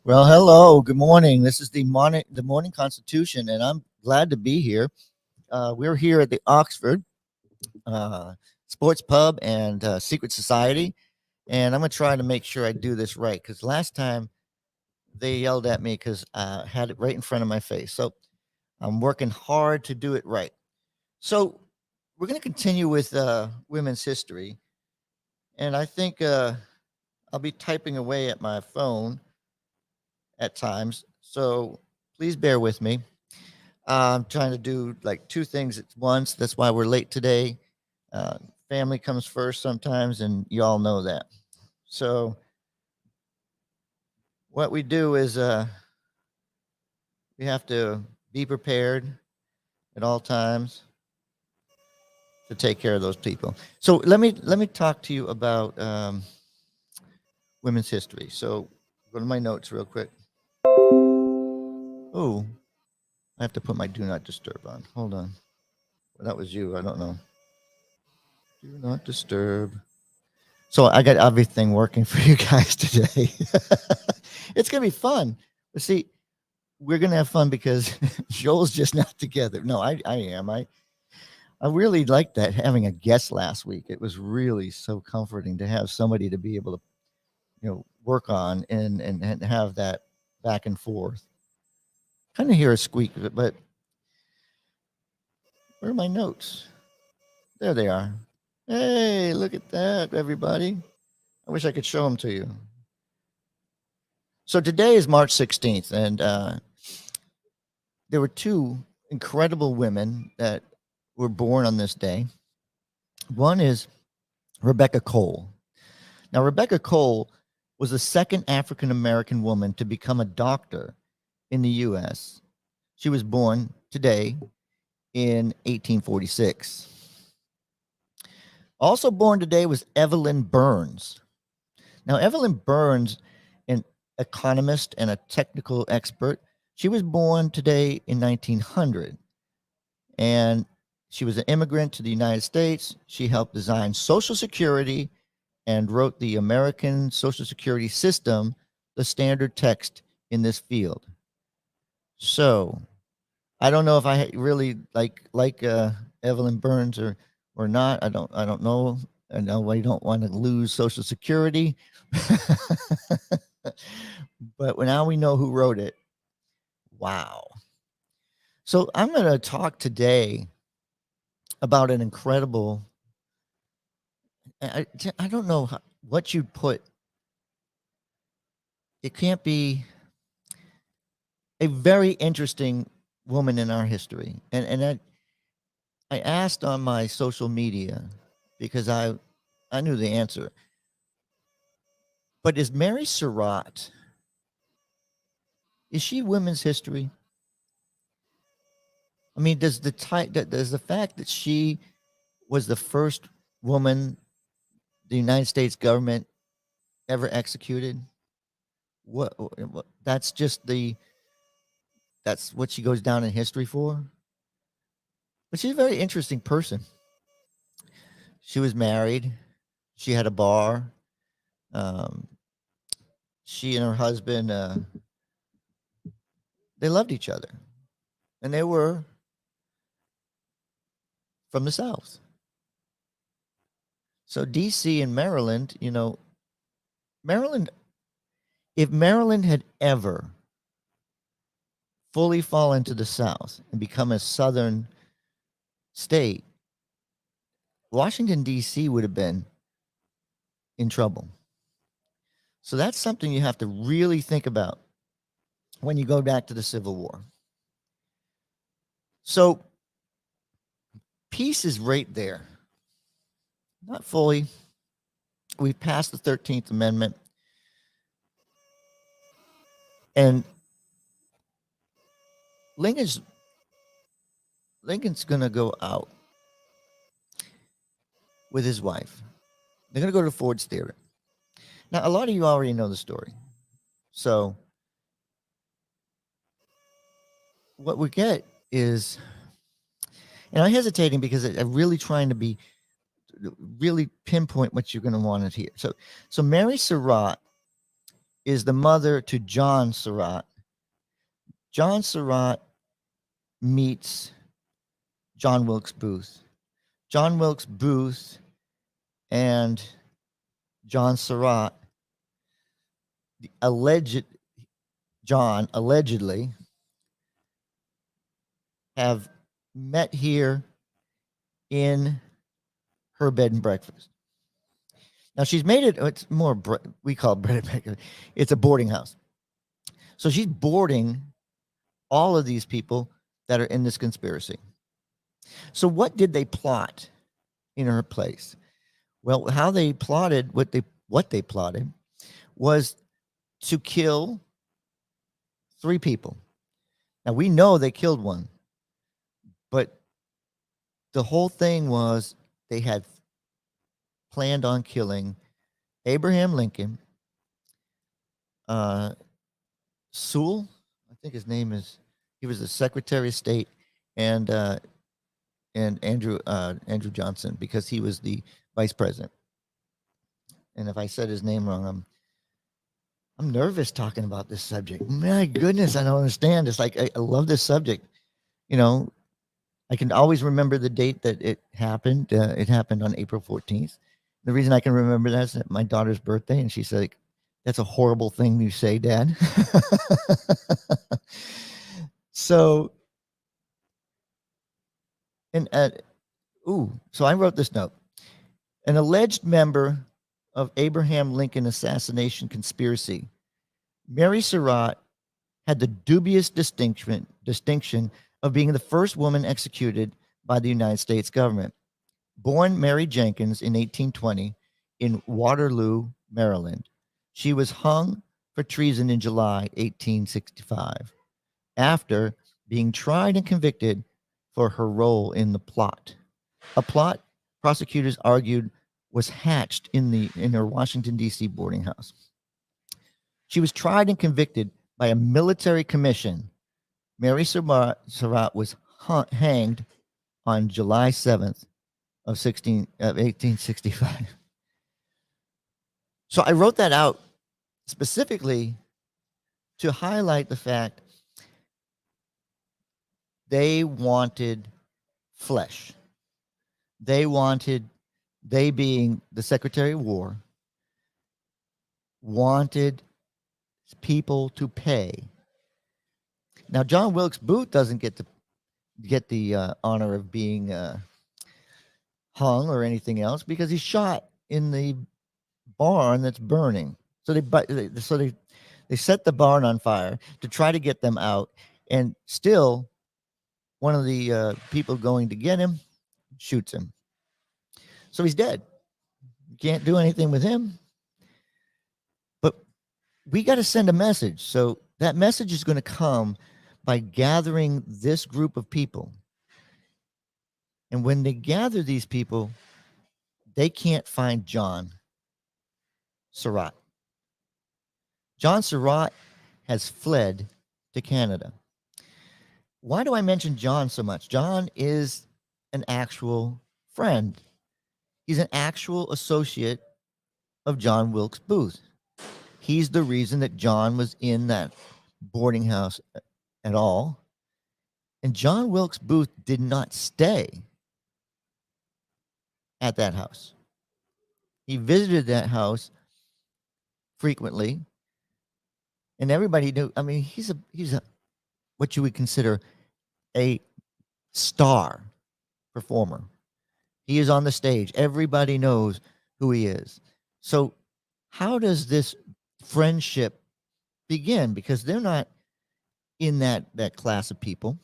Well, hello. Good morning. This is the morning Constitution, and I'm glad to be here. We're here at the Oxford uh, Sports Pub and Secret Society, and I'm gonna try to make sure I do this right because last time they yelled at me because I had it right in front of my face. So I'm working hard to do it right. So we're gonna continue with women's history, and I think I'll be typing away at my phone at times. So please bear with me. I'm trying to do like two things at once. That's why we're late today. Uh, Family comes first sometimes, and you all know that. So what we do is we have to be prepared at all times to take care of those people. So let me talk to you about women's history. So go to my notes real quick. Oh, I have to put my do not disturb on. Hold on. Well, that was you. I don't know. Do not disturb. So I got everything working for you guys today. It's gonna be fun. But see, we're gonna have fun because Joel's just not together. No, I am. I really liked that having a guest last week. It was really so comforting to have somebody to be able to, work on and have that back and forth. Kind of hear a squeak, but where are my notes? There they are. Hey, look at that, everybody. I wish I could show them to you. So today is March 16th, and there were two incredible women that were born on this day. One is Rebecca Cole. Now, Rebecca Cole was the second African American woman to become a doctor in the U.S. She was born today in 1846. Also born today was Evelyn Burns. Now, Evelyn Burns, an economist and a technical expert, she was born today in 1900. And she was an immigrant to the United States. She helped design Social Security and wrote the American Social Security system, the standard text in this field. So I don't know if I really like Evelyn Burns or not. I don't know. I know I don't want to lose Social Security, but now we know who wrote it. Wow. So I'm going to talk today about an incredible. I don't know what you'd put. It can't be a very interesting woman in our history, and I asked on my social media because I knew the answer. But is Mary Surratt, is she women's history? I mean, does the fact that she was the first woman the United States government ever executed, what that's what she goes down in history for? But she's a very interesting person. She was married. She had a bar. Um, she and her husband, they loved each other, and they were from the South. So D.C. and Maryland, Maryland. If Maryland had ever fully fallen to the South and become a Southern state, Washington D.C. would have been in trouble. So that's something you have to really think about when you go back to the Civil War. So peace is right there. Not fully. We've passed the 13th Amendment. And Lincoln's going to go out with his wife. They're going to go to Ford's Theater. Now, a lot of you already know the story. So what we get is, and I'm hesitating because I'm really trying to be really pinpoint what you're going to want to hear. So Mary Surratt is the mother to John Surratt. John Surratt meets John Wilkes Booth. John Wilkes Booth and John Surratt, John allegedly have met here in her bed and breakfast. Now she's made it. It's more we call it bread and breakfast. It's a boarding house. So she's boarding all of these people that are in this conspiracy. So what did they plot in her place? Well, how they plotted what they plotted was to kill 3 people. Now we know they killed one, but the whole thing was they had planned on killing Abraham Lincoln, Sewell, I think his name is. He was the Secretary of State, and Andrew Johnson, because he was the vice president. And if I said his name wrong, I'm nervous talking about this subject. My goodness, I don't understand. It's like I love this subject. You know, I can always remember the date that it happened. It happened on April 14th. The reason I can remember that is my daughter's birthday, and she's like, "That's a horrible thing you say, Dad." So, and so I wrote this note. An alleged member of Abraham Lincoln assassination conspiracy, Mary Surratt had the dubious distinction of being the first woman executed by the United States government. Born Mary Jenkins in 1820 in Waterloo, Maryland, she was hung for treason in July 1865 after being tried and convicted for her role in the plot. A plot prosecutors argued was hatched in her Washington, D.C. boarding house. She was tried and convicted by a military commission. Mary Surratt was hanged on July 7th of 1865. So I wrote that out specifically to highlight the fact they wanted flesh. They being the Secretary of War, wanted people to pay. Now, John Wilkes Booth doesn't get the honor of being hung or anything else because he's shot in the barn that's burning. So they set the barn on fire to try to get them out, and still one of the people going to get him shoots him. So he's dead. You can't do anything with him. But we got to send a message. So that message is going to come by gathering this group of people. And when they gather these people, they can't find John Surratt. John Surratt has fled to Canada. Why do I mention John so much? John is an actual friend. He's an actual associate of John Wilkes Booth. He's the reason that John was in that boarding house at all. And John Wilkes Booth did not stay at that house. He visited that house frequently, and everybody knew. I mean, he's a what you would consider a star performer. He is on the stage. Everybody knows who he is. So how does this friendship begin? Because they're not in that class of people.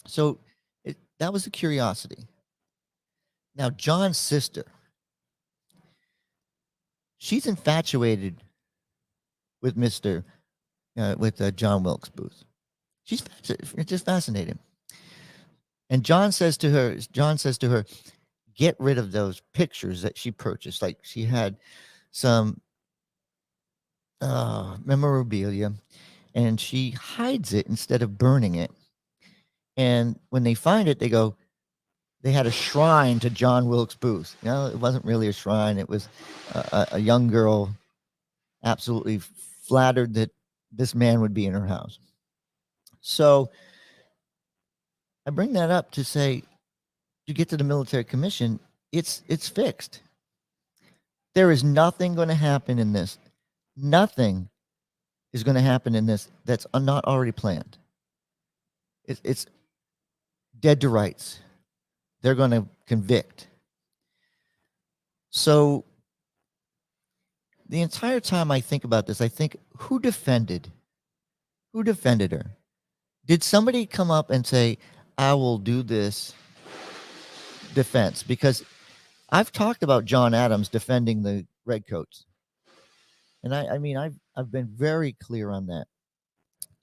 So that was a curiosity. Now, John's sister, she's infatuated with John Wilkes Booth. It's just fascinating. And John says to her, get rid of those pictures that she purchased. Like she had some memorabilia, and she hides it instead of burning it. And when they find it, they had a shrine to John Wilkes Booth. You know, it wasn't really a shrine. It was a young girl absolutely flattered that this man would be in her house. So I bring that up to say, you get to the military commission, it's fixed. There is nothing going to happen in this. Nothing is going to happen in this that's not already planned. It's dead to rights. They're going to convict. So the entire time I think about this, I think, who defended her? Did somebody come up and say, I will do this defense? Because I've talked about John Adams defending the redcoats. And I mean, I've been very clear on that.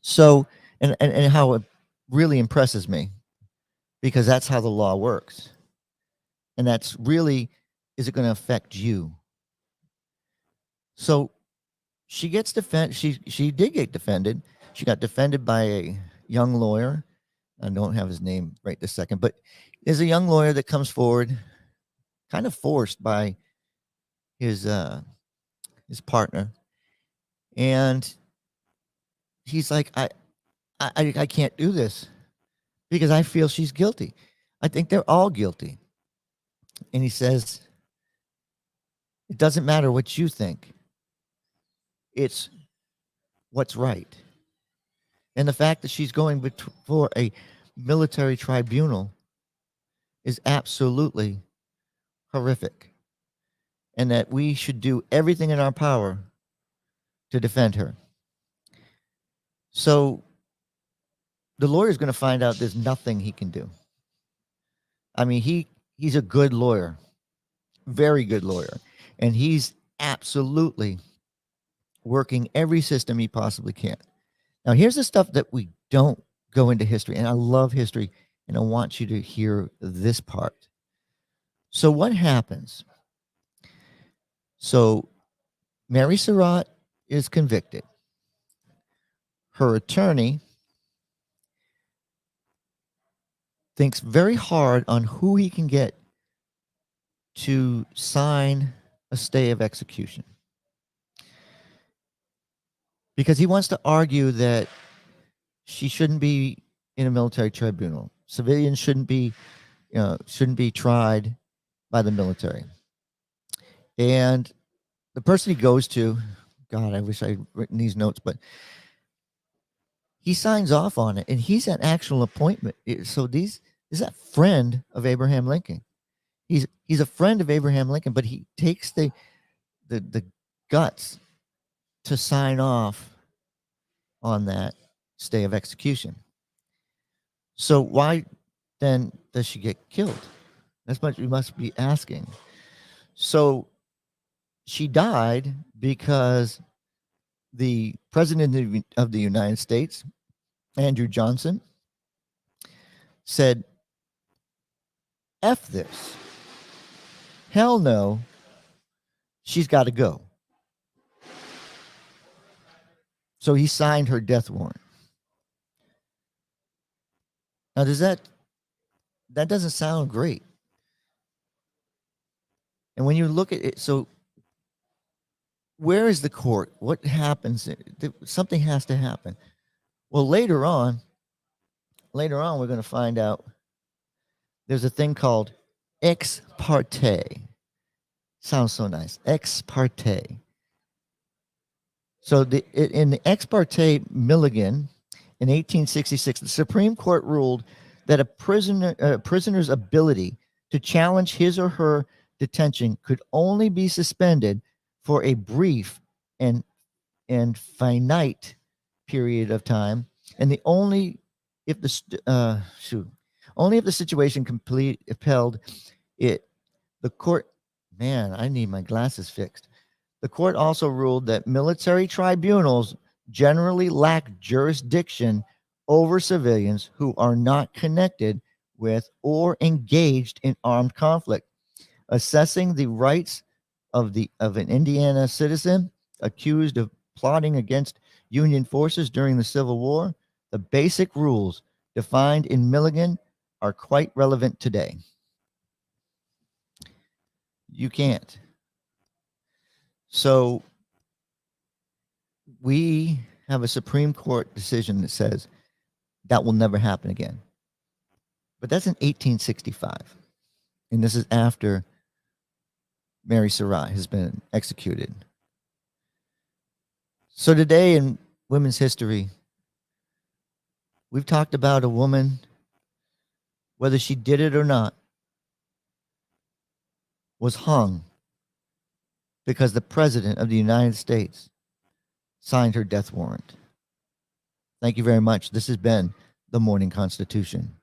So, and how it really impresses me, because that's how the law works. And that's really, is it going to affect you? So she gets she did get defended. She got defended by a young lawyer. I don't have his name right this second, but there's a young lawyer that comes forward, kind of forced by his partner. And he's like, I can't do this because I feel she's guilty. I think they're all guilty. And he says, it doesn't matter what you think. It's what's right. And the fact that she's going before a military tribunal is absolutely horrific. And that we should do everything in our power to defend her. So the lawyer's going to find out there's nothing he can do. I mean, he's a good lawyer, very good lawyer. And he's absolutely working every system he possibly can. Now, here's the stuff that we don't go into history. And I love history, and I want you to hear this part. So what happens? So Mary Surratt is convicted. Her attorney thinks very hard on who he can get to sign a stay of execution, because he wants to argue that she shouldn't be in a military tribunal. Civilians shouldn't be tried by the military. And the person he goes to, God, I wish I'd written these notes, but he signs off on it, and he's an actual appointment. So is a friend of Abraham Lincoln. He's a friend of Abraham Lincoln, but he takes the guts to sign off on that stay of execution. So why then does she get killed? That's what you must be asking. So she died because the president of the United States, Andrew Johnson, said, F this. Hell no. She's got to go. So he signed her death warrant. Now, that doesn't sound great. And when you look at it, so where is the court? What happens? Something has to happen. Well, later on, we're going to find out there's a thing called ex parte. Sounds so nice. Ex parte. So in the ex parte Milligan in 1866, the Supreme Court ruled that a prisoner's ability to challenge his or her detention could only be suspended for a brief and finite period of time, and only if the situation upheld it. The court, man, I need my glasses fixed. The court also ruled that military tribunals generally lack jurisdiction over civilians who are not connected with or engaged in armed conflict. Assessing the rights of an Indiana citizen accused of plotting against Union forces during the Civil War, the basic rules defined in Milligan are quite relevant today. You can't. So we have a Supreme Court decision that says that will never happen again. But that's in 1865. And this is after Mary Sarai has been executed. So today in women's history, we've talked about a woman, whether she did it or not, was hung because the President of the United States signed her death warrant. Thank you very much. This has been the Morning Constitution.